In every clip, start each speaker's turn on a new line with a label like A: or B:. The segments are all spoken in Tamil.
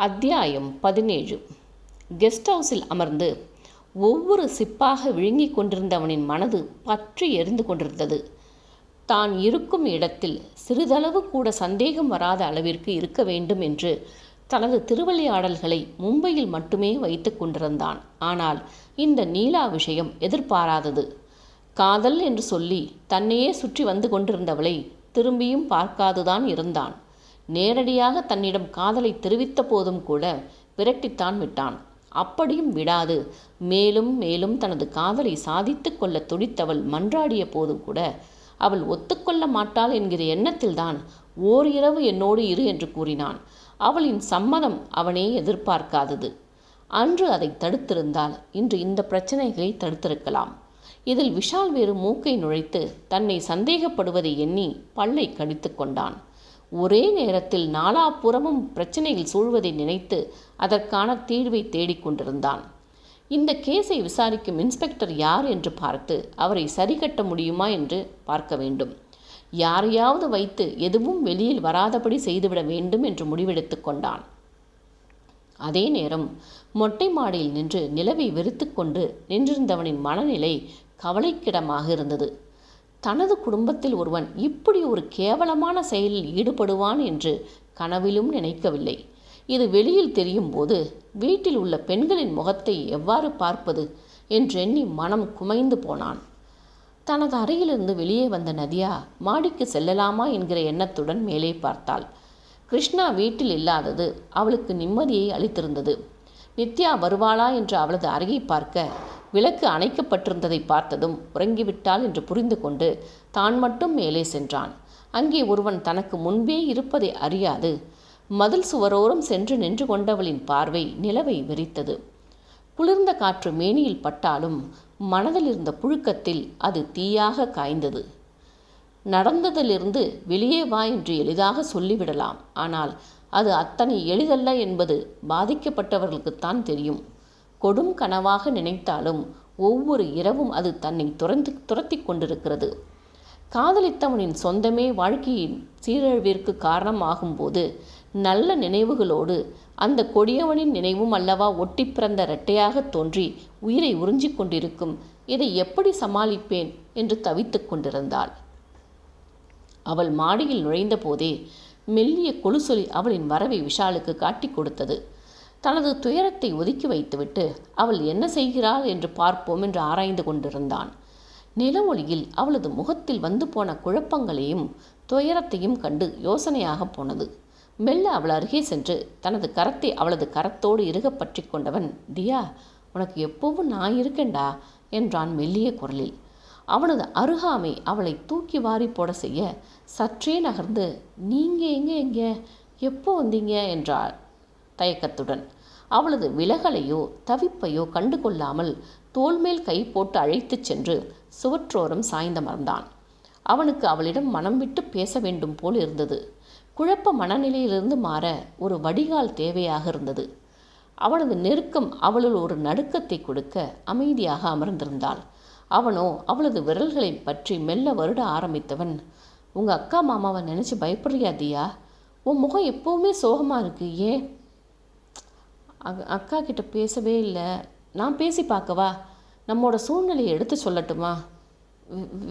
A: அத்தியாயம் 17. கெஸ்ட் ஹவுஸில் அமர்ந்து ஒவ்வொரு சிப்பாக விழுங்கிக் கொண்டிருந்தவனின் மனது பற்றி எரிந்து கொண்டிருந்தது. தான் இருக்கும் இடத்தில் சிறிதளவு கூட சந்தேகம் வராத அளவிற்கு இருக்க வேண்டும் என்று தனது திருவிளையாடல்களை மும்பையில் மட்டுமே வைத்து கொண்டிருந்தான். ஆனால் இந்த நீலா விஷயம் எதிர்பாராதது. காதல் என்று சொல்லி தன்னையே சுற்றி வந்து கொண்டிருந்தவளை திரும்பியும் பார்க்காதுதான் இருந்தான். நேரடியாக தன்னிடம் காதலை தெரிவித்த போதும் கூட விரட்டித்தான் விட்டான். அப்படியும் விடாது மேலும் மேலும் தனது காதலை சாதித்து கொள்ள துடித்தவள் மன்றாடிய போதும் கூட அவள் ஒத்துக்கொள்ள மாட்டாள் என்கிற எண்ணத்தில்தான் ஓரிரவு என்னோடு இரு என்று கூறினான். அவளின் சம்மதம் அவனே எதிர்பார்க்காதது. அன்று அதை தடுத்திருந்தால் இன்று இந்த பிரச்சனைகளை தடுத்திருக்கலாம். இதில் விஷால் வேறு மூக்கை நுழைத்து தன்னை சந்தேகப்படுவதை எண்ணி பல்லை கடித்து கொண்டான். ஒரே நேரத்தில் நாலாபுறமும் பிரச்சனையில் சூழ்வதை நினைத்து அதற்கான தீர்வை தேடிக்கொண்டிருந்தான். இந்த கேஸை விசாரிக்கும் இன்ஸ்பெக்டர் யார் என்று பார்த்து அவரை சரி கட்ட முடியுமா என்று பார்க்க வேண்டும். யாரையாவது வைத்து எதுவும் வெளியில் வராதபடி செய்துவிட வேண்டும் என்று முடிவெடுத்து கொண்டான். அதே நேரம் மொட்டை மாடியில் நின்று நிலவை வெறுத்து கொண்டு நின்றிருந்தவனின் மனநிலை கவலைக்கிடமாக இருந்தது. தனது குடும்பத்தில் ஒருவன் இப்படி ஒரு கேவலமான செயலில் ஈடுபடுவான் என்று கனவிலும் நினைக்கவில்லை. இது வெளியில் தெரியும் போது வீட்டில் உள்ள பெண்களின் முகத்தை எவ்வாறு பார்ப்பது என்றெண்ணி மனம் குமைந்து போனான். தனது அறையிலிருந்து வெளியே வந்த நதியா மாடிக்கு செல்லலாமா என்கிற எண்ணத்துடன் மேலே பார்த்தாள். கிருஷ்ணா வீட்டில் இல்லாதது அவளுக்கு நிம்மதியை அளித்திருந்தது. நித்யா வருவாளா என்று அவளது அறையை பார்க்க விளக்கு அணைக்கப்பட்டிருந்ததை பார்த்ததும் உறங்கிவிட்டாள் என்று புரிந்து கொண்டு தான் மட்டும் மேலே சென்றான். அங்கே ஒருவன் தனக்கு முன்பே இருப்பதை அறியாது மதில் சுவரோரம் சென்று நின்று கொண்டவளின் பார்வை நிலவை வெறித்தது. குளிர்ந்த காற்று மேனியில் பட்டாலும் மனதில் இருந்த புழுக்கத்தில் அது தீயாக காய்ந்தது. நடந்ததிலிருந்து வெளியே வா என்று எளிதாக சொல்லிவிடலாம். ஆனால் அது அத்தனை எளிதல்ல என்பது பாதிக்கப்பட்டவர்களுக்குத்தான் தெரியும். கொடும் கனவாக நினைத்தாலும் ஒவ்வொரு இரவும் அது தன்னை துரத்தி கொண்டிருக்கிறது. காதலித்தவனின் சொந்தமே வாழ்க்கையின் சீரழிவிற்கு காரணமாகும்போது நல்ல நினைவுகளோடு அந்த கொடியவனின் நினைவும் அல்லவா ஒட்டி பிறந்த இரட்டையாக தோன்றி உயிரை உறிஞ்சி கொண்டிருக்கும். இதை எப்படி சமாளிப்பேன் என்று தவித்து கொண்டிருந்தாள். அவள் மாடியில் நுழைந்த போதே மெல்லிய கொலுசொலி அவளின் வரவை விஷாலுக்கு காட்டி கொடுத்தது. தனது துயரத்தை ஒதுக்கி வைத்துவிட்டு அவள் என்ன செய்கிறாள் என்று பார்ப்போம் என்று ஆராய்ந்து கொண்டிருந்தான். நில ஒளியில் அவளது முகத்தில் வந்து போன குழப்பங்களையும் துயரத்தையும் கண்டு யோசனையாக போனது. மெல்ல அவள் அருகே சென்று தனது கரத்தை அவளது கரத்தோடு இறுக பற்றி கொண்டவன், தியா, உனக்கு எப்பவும் நான் இருக்கேன்டா என்றான் மெல்லிய குரலில். அவனது அருகாமை அவளை தூக்கி வாரி போட செய்ய சற்றே நகர்ந்து, நீங்கள் எங்கே எப்போ வந்தீங்க என்றாள் தயக்கத்துடன். அவளது விலகலையோ தவிப்பையோ கண்டு கொள்ளாமல் தோள்மேல் கை போட்டு அழைத்துச் சென்று சுவற்றோரம் சாய்ந்தமர்ந்தான். அவனுக்கு அவளிடம் மனம் விட்டு பேச வேண்டும் போல் இருந்தது. குழப்ப மனநிலையிலிருந்து மாற ஒரு வடிகால் தேவையாக இருந்தது. அவனது நெருக்கம் அவளுள் ஒரு நடுக்கத்தை கொடுக்க அமைதியாக அமர்ந்திருந்தாள். அவனோ அவளது விரல்களை பற்றி மெல்ல வருட ஆரம்பித்தவன், உங்கள் அக்கா மாமாவை நினச்சி பயப்படுறியா தியா? உன் முகம் எப்போவுமே சோகமாக இருக்கு, ஏன்? அக்கா கிட்ட பேசவே இல்லை. நான் பேசி பார்க்கவா? நம்மோட சூழ்நிலையை எடுத்து சொல்லட்டுமா?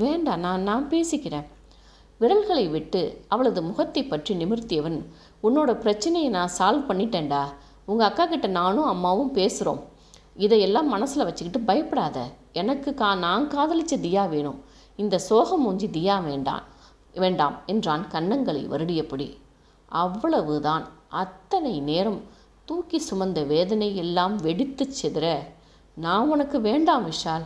A: வேண்டாம், நான் பேசிக்கிறேன். விரல்களை விட்டு அவளது முகத்தை பற்றி நிமிர்த்தியவன், உன்னோட பிரச்சனையை நான் சால்வ் பண்ணிட்டேன்டா. உங்கள் அக்கா கிட்ட நானும் அம்மாவும் பேசுகிறோம். இதையெல்லாம் மனசில் வச்சுக்கிட்டு பயப்படாத. எனக்கு நான் காதலிச்ச தியா வேணும். இந்த சோகம் மூஞ்சி தியா வேண்டாம் என்றான் கன்னங்களை வருடியபடி. அவ்வளவுதான். அத்தனை நேரம் தூக்கி சுமந்த வேதனை எல்லாம் வெடித்து சிதற, நான் உனக்கு வேண்டாம் விஷால்.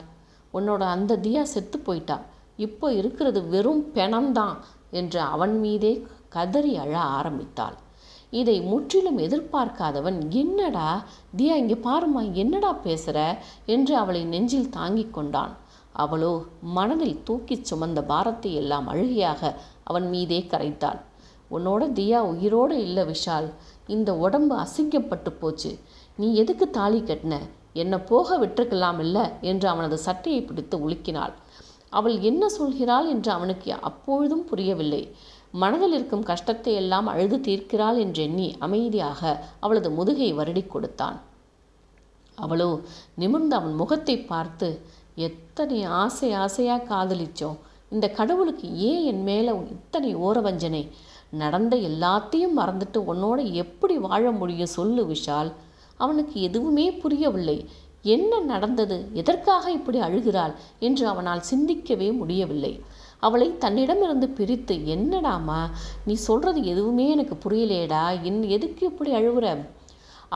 A: உன்னோட அந்த தியா செத்து போயிட்டா. இப்போ இருக்கிறது வெறும் பெணம்தான் என்று அவன் மீதே கதறி அழ ஆரம்பித்தாள். இதை முற்றிலும் எதிர்பார்க்காதவன், என்னடா தியா, இங்கே பாருமா, என்னடா பேசுகிற என்று அவளை நெஞ்சில் தாங்கி கொண்டான். அவளோ மனதில் தூக்கி சுமந்த பாரத்தை எல்லாம் அழுகையாக அவன் மீதே கரைத்தாள். உன்னோட தியா உயிரோடு இல்லை விஷால். இந்த உடம்பு அசிங்கப்பட்டு போச்சு. நீ எதுக்கு தாலி கட்டின? என்னை போக விட்டுருக்கலாம் இல்லை என்று அவனது சட்டையை பிடித்து உலுக்கினாள். அவள் என்ன சொல்கிறாள் என்று அவனுக்கு அப்பொழுதும் புரியவில்லை. மனதில் இருக்கும் கஷ்டத்தை எல்லாம் அழுது தீர்க்கிறாள் என்றெண்ணி அமைதியாக அவளது முதுகை வருடி கொடுத்தான். அவளோ நிமிர்ந்து அவன் முகத்தை பார்த்து, எத்தனை ஆசையாக காதலிச்சோம், இந்த கடவுளுக்கு ஏன் என் மேலே இத்தனை ஓரவஞ்சனை? நடந்த எல்லாத்தையும் மறந்துட்டு உன்னோட எப்படி வாழ முடியும் சொல்லு விஷால். அவனுக்கு எதுவுமே புரியவில்லை. என்ன நடந்தது, எதற்காக இப்படி அழுகிறாள் என்று அவனால் சிந்திக்கவே முடியவில்லை. அவளை தன்னிடமிருந்து பிரித்து, என்னடாமா நீ சொல்கிறது எதுவுமே எனக்கு புரியலேடா, எதுக்கு இப்படி அழுகுற?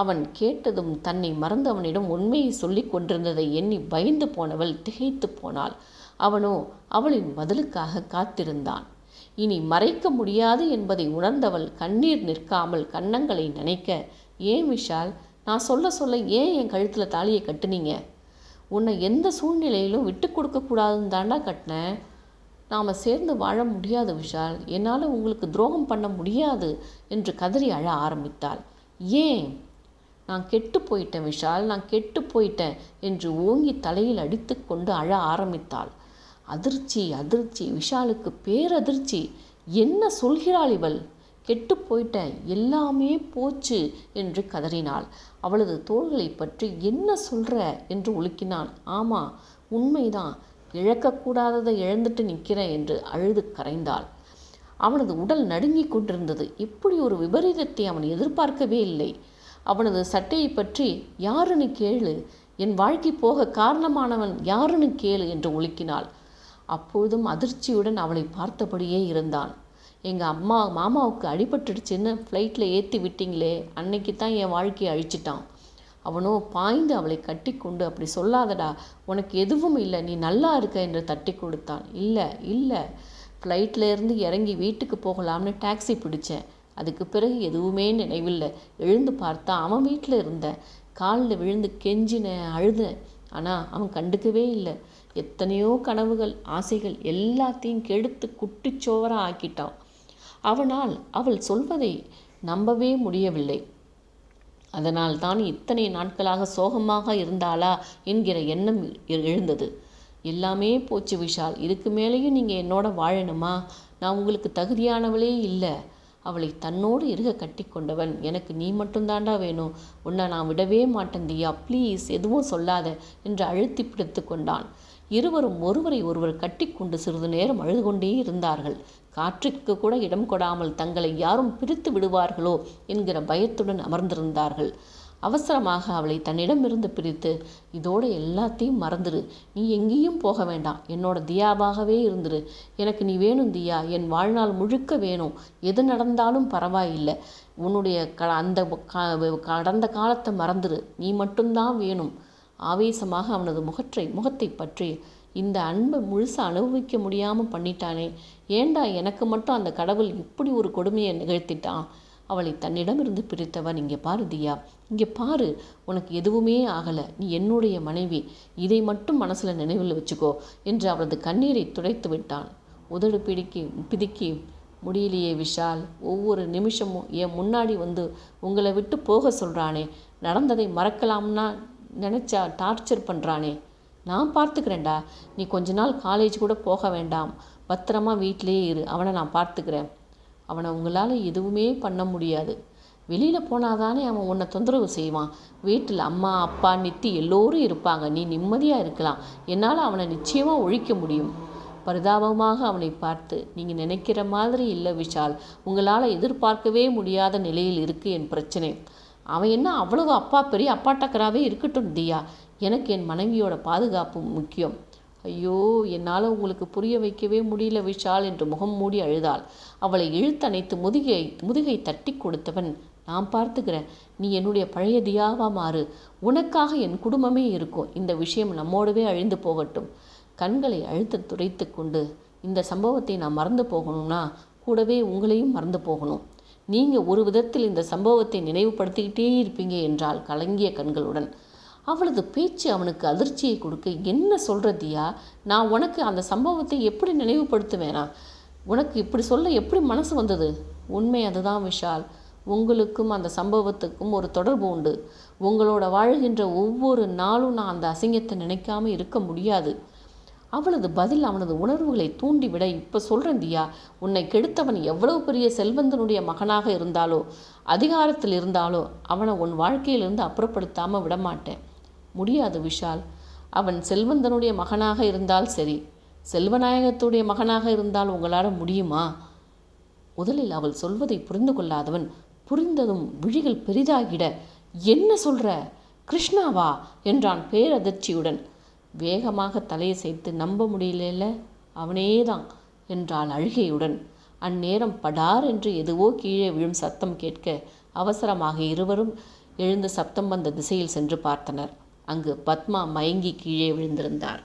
A: அவன் கேட்டதும் தன்னை மறந்து அவனிடம் உண்மையை சொல்லி கொண்டிருந்ததை எண்ணி பயந்து போனவள் திகைத்து போனாள். அவனோ அவளின் பதிலுக்காக காத்திருந்தான். இனி மறைக்க முடியாது என்பதை உணர்ந்தவள் கண்ணீர் நிற்காமல் கன்னங்களை நினைக்க, ஏன் விஷால், நான் சொல்ல ஏன் என் கழுத்தில் தாலியை கட்டுனீங்க? உன்னை எந்த சூழ்நிலையிலும் விட்டு கொடுக்கக்கூடாதுன்னு தாண்டா கட்டினேன். நாம் சேர்ந்து வாழ முடியாது விஷால், என்னால் உங்களுக்கு துரோகம் பண்ண முடியாது என்று கதறி அழ ஆரம்பித்தாள். ஏன்? நான் கெட்டு போயிட்டேன் விஷால், நான் கெட்டு போயிட்டேன் என்று ஓங்கி தலையில் அடித்து கொண்டு அழ ஆரம்பித்தாள். அதிர்ச்சி விஷாலுக்கு பேரதிர்ச்சி. என்ன சொல்கிறாள் இவள்? கெட்டு போயிட்டேன், எல்லாமே போச்சு என்று கதறினாள். அவளது தோள்களை பற்றி, என்ன சொல்கிற என்று உலுக்கினான். ஆமாம், உண்மைதான், இழக்கக்கூடாததை இழந்துட்டு நிற்கிறேன் என்று அழுது கரைந்தாள். அவனது உடல் நடுங்கிக் கொண்டிருந்தது. இப்படி ஒரு விபரீதத்தை அவன் எதிர்பார்க்கவே இல்லை. அவனது சட்டையை பற்றி, யாருன்னு கேளு, என் வாழ்க்கை போக காரணமானவன் யாருன்னு கேளு என்று உலுக்கினாள். அப்பொழுதும் அதிர்ச்சியுடன் அவளை பார்த்தபடியே இருந்தான். எங்கள் மாமாவுக்கு அடிபட்டுடுச்சுன்னு ஃப்ளைட்டில் ஏற்றி விட்டீங்களே, அன்னைக்கு தான் என் வாழ்க்கையை அழிச்சிட்டான். அவனோ பாய்ந்து அவளை கட்டி கொண்டு, அப்படி சொல்லாதடா, உனக்கு எதுவும் இல்லை, நீ நல்லா இருக்க என்று தட்டி கொடுத்தான். இல்லை, ஃப்ளைட்டில் இருந்து இறங்கி வீட்டுக்கு போகலாம்னு டாக்ஸி பிடிச்சேன். அதுக்கு பிறகு எதுவுமே நினைவில்லை. எழுந்து பார்த்தா அவன் வீட்டில் இருந்தேன். காலில் விழுந்து கெஞ்சினேன், அழுதேன். ஆனால் அவன் கண்டுக்கவே இல்லை. எத்தனையோ கனவுகள், ஆசைகள் எல்லாத்தையும் கெடுத்து குட்டிச்சோவராக ஆக்கிட்டான். அவனால் அவள் சொல்வதை நம்பவே முடியவில்லை. அதனால் தான் இத்தனை நாட்களாக சோகமாக இருந்தாளா என்கிற எண்ணம் எழுந்தது. எல்லாமே போச்சு விஷால், இதுக்கு மேலேயும் நீங்கள் என்னோட வாழணுமா? நான் உங்களுக்கு தகுதியானவளே இல்லை. அவளை தன்னோடு இருக கட்டி கொண்டவன், எனக்கு நீ மட்டும்தாண்டா வேணும், உன்னை நான் விடவே மாட்டேன் தியா, ப்ளீஸ் எதுவும் சொல்லாத என்று அழுத்தி பிடித்து கொண்டான். இருவரும் ஒருவரை ஒருவர் கட்டி கொண்டு சிறிது நேரம் அழுது கொண்டே இருந்தார்கள். காற்றுக்கு கூட இடம் கொடாமல் தங்களை யாரும் பிரித்து விடுவார்களோ என்கிற பயத்துடன் அமர்ந்திருந்தார்கள். அவசரமாக அவளை தன்னிடமிருந்து பிரித்து, இதோட எல்லாத்தையும் மறந்துடு, நீ எங்கேயும் போக வேண்டாம், என்னோட தியாவாகவே இருந்துரு, எனக்கு நீ வேணும் தியா, என் வாழ்நாள் முழுக்க வேணும், எது நடந்தாலும் பரவாயில்லை, உன்னுடைய அந்த கடந்த காலத்தை மறந்துடு, நீ மட்டும்தான் வேணும். ஆவேசமாக அவனது முகத்தை பற்றி, இந்த அன்பை முழுசாக அனுபவிக்க முடியாமல் பண்ணிட்டானே, ஏண்டா எனக்கு மட்டும் அந்த கடவுள் இப்படி ஒரு கொடுமையை நிகழ்த்திட்டான்? அவளை தன்னிடமிருந்து பிரித்தவன், இங்கே பாரு தியா, இங்கே பாரு, உனக்கு எதுவுமே ஆகலை, நீ என்னுடைய மனைவி, இதை மட்டும் மனசில் நினைவில் வச்சுக்கோ என்று அவளது கண்ணீரை துடைத்து விட்டான். உதடு பிதுக்கி, முடியலையே விஷால், ஒவ்வொரு நிமிஷமும் என் முன்னாடி வந்து உங்களை விட்டு போக சொல்கிறானே, நடந்ததை மறக்கலாம்னா நினச்சா டார்ச்சர் பண்ணுறானே, நான் பார்த்துக்கிறேன்டா, நீ கொஞ்ச நாள் காலேஜ் கூட போக வேண்டாம், பத்திரமா வீட்டிலேயே இரு, அவனை நான் பார்த்துக்கிறேன். அவனை உங்களால் எதுவுமே பண்ண முடியாது. வெளியில் போனாதானே அவன் உன்னை தொந்தரவு செய்வான். வீட்டில் அம்மா அப்பா நித்தி எல்லோரும் இருப்பாங்க, நீ நிம்மதியாக இருக்கலாம். என்னால் அவனை நிச்சயமாக ஒழிக்க முடியும். பரிதாபமாக அவனை பார்த்து, நீங்கள் நினைக்கிற மாதிரி இல்லை விஷால், உங்களால் எதிர்பார்க்கவே முடியாத நிலையில் இருக்குது என் பிரச்சனை. அவன் என்ன அவ்வளவு பெரிய அப்பாட்டக்கராகவே இருக்கட்டும் தியா, எனக்கு என் மனைவியோட பாதுகாப்பு முக்கியம். ஐயோ, என்னால் உங்களுக்கு புரிய வைக்கவே முடியல விஷால் என்று முகம் மூடி அழுதாள். அவளை இழுத்தணைத்து முதுகை தட்டி கொடுத்தவன், நான் பார்த்துக்கிறேன், நீ என்னுடைய பழைய தியாவா மாறு, உனக்காக என் குடும்பமே இருக்கும், இந்த விஷயம் நம்மோடவே அழிந்து போகட்டும். கண்களை அழுத்த துடைத்து கொண்டு, இந்த சம்பவத்தை நான் மறந்து போகணும்னா கூடவே உங்களையும் மறந்து போகணும். நீங்கள் ஒரு விதத்தில் இந்த சம்பவத்தை நினைவுபடுத்திக்கிட்டே இருப்பீங்க என்றால் கலங்கிய கண்களுடன். அவளது பேச்சு அவனுக்கு அதிர்ச்சியை கொடுக்க, என்ன சொல்கிறதியா, நான் உனக்கு அந்த சம்பவத்தை எப்படி நினைவுபடுத்துவேனா? உனக்கு இப்படி சொல்ல எப்படி மனசு வந்தது? உண்மை அதுதான் விஷால், உங்களுக்கும் அந்த சம்பவத்துக்கும் ஒரு தொடர்பு உண்டு. உங்களோட வாழ்கின்ற ஒவ்வொரு நாளும் நான் அந்த அசிங்கத்தை நினைக்காம இருக்க முடியாது. அவளது பதில் அவனது உணர்வுகளை தூண்டிவிட, இப்போ சொல்கிறேன் தியா, உன்னை கெடுத்தவன் எவ்வளவு பெரிய செல்வந்தனுடைய மகனாக இருந்தாலோ, அதிகாரத்தில் இருந்தாலோ, அவனை உன் வாழ்க்கையிலிருந்து அப்புறப்படுத்தாமல் விடமாட்டேன். முடியாது விஷால். அவன் செல்வந்தனுடைய மகனாக இருந்தால் சரி, செல்வநாயகத்துடைய மகனாக இருந்தால் உங்களால் முடியுமா? முதலில் அவள் சொல்வதை புரிந்து கொள்ளாதவன் புரிந்ததும் விழிகள் பெரிதாகிட, என்ன சொல்ற? கிருஷ்ணாவா என்றான் பேரதிர்ச்சியுடன். வேகமாக தலையசைத்து, நம்ப முடியல, அவனேதான் என்றாள் அழுகையுடன். அந்நேரம் படார் என்று எதுவோ கீழே விழும் சத்தம் கேட்க அவசரமாக இருவரும் எழுந்து சப்தம் வந்த திசையில் சென்று பார்த்தனர். அங்கு பத்மா மயங்கி கீழே விழுந்திருந்தார்.